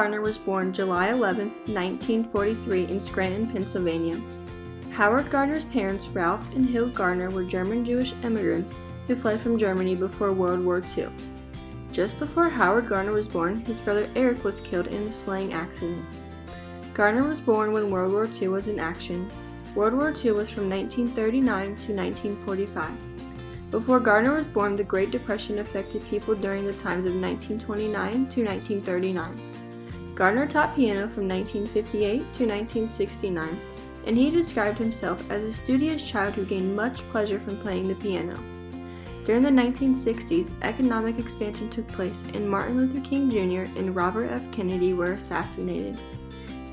Gardner was born July 11, 1943 in Scranton, Pennsylvania. Howard Gardner's parents, Ralph and Hilde Gardner, were German Jewish immigrants who fled from Germany before World War II. Just before Howard Gardner was born, his brother Eric was killed in a sleighing accident. Gardner was born when World War II was in action. World War II was from 1939 to 1945. Before Gardner was born, the Great Depression affected people during the times of 1929 to 1939. Gardner taught piano from 1958 to 1969, and he described himself as a studious child who gained much pleasure from playing the piano. During the 1960s, economic expansion took place, and Martin Luther King Jr. and Robert F. Kennedy were assassinated.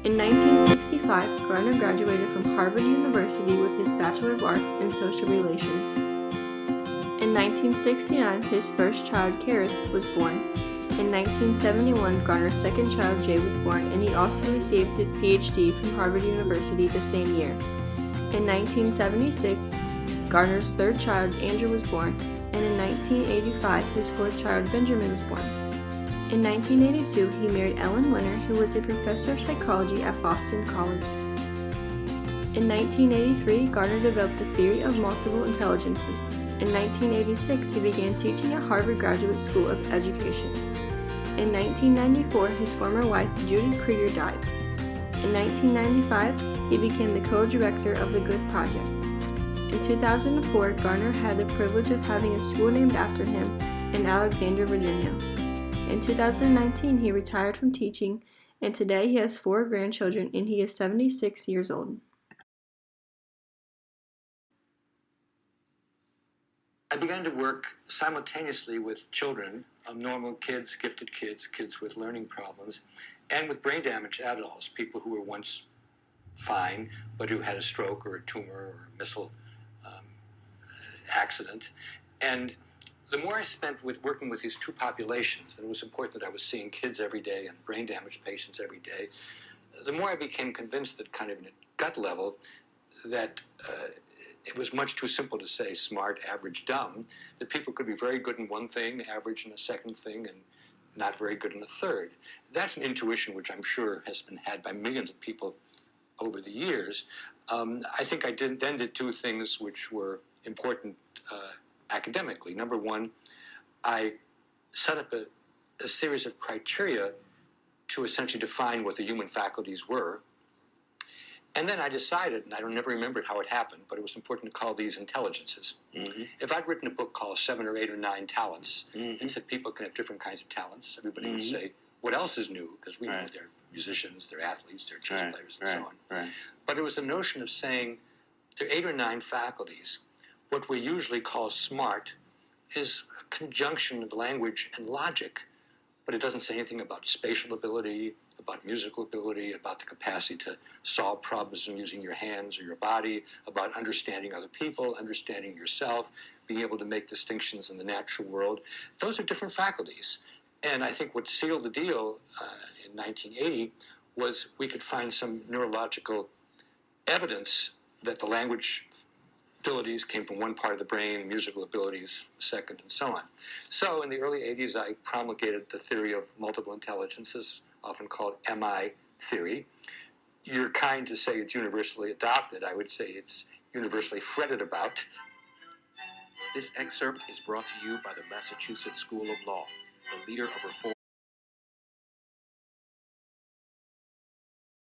In 1965, Gardner graduated from Harvard University with his Bachelor of Arts in Social Relations. In 1969, his first child, Kareth, was born. In 1971, Gardner's second child, Jay, was born, and he also received his Ph.D. from Harvard University the same year. In 1976, Gardner's third child, Andrew, was born, and in 1985, his fourth child, Benjamin, was born. In 1982, he married Ellen Winter, who was a professor of psychology at Boston College. In 1983, Gardner developed the theory of multiple intelligences. In 1986, he began teaching at Harvard Graduate School of Education. In 1994, his former wife, Judith Krieger, died. In 1995, he became the co-director of the Good Project. In 2004, Gardner had the privilege of having a school named after him in Alexandria, Virginia. In 2019, he retired from teaching, and today he has 4 grandchildren, and he is 76 years old. I began to work simultaneously with children, normal kids, gifted kids, kids with learning problems, and with brain damaged adults, people who were once fine, but who had a stroke or a tumor or a missile accident. And the more I spent with working with these two populations, and it was important that I was seeing kids every day and brain damaged patients every day, the more I became convinced that kind of at gut level that it was much too simple to say smart, average, dumb, that people could be very good in one thing, average in a second thing, and not very good in a third. That's an intuition which I'm sure has been had by millions of people over the years. I think I then did 2 things which were important academically. Number one, I set up a series of criteria to essentially define what the human faculties were. And then I decided, and I don't never remembered how it happened, but it was important to call these intelligences. Mm-hmm. If I'd written a book called 7 or 8 or 9 Talents, mm-hmm. and said people can have different kinds of talents, everybody mm-hmm. would say, what else is new? Because we know they're musicians, they're athletes, they're chess players, and so on. Right. But it was the notion of saying there are 8 or 9 faculties. What we usually call smart is a conjunction of language and logic, but it doesn't say anything about spatial ability, about musical ability, about the capacity to solve problems using your hands or your body, about understanding other people, understanding yourself, being able to make distinctions in the natural world. Those are different faculties. And I think what sealed the deal in 1980 was we could find some neurological evidence that the language abilities came from one part of the brain, musical abilities second, and so on. So in the early 80s, I promulgated the theory of multiple intelligences, often called MI theory. You're kind to say it's universally adopted. I would say it's universally fretted about. This excerpt is brought to you by the Massachusetts School of Law, the leader of reform.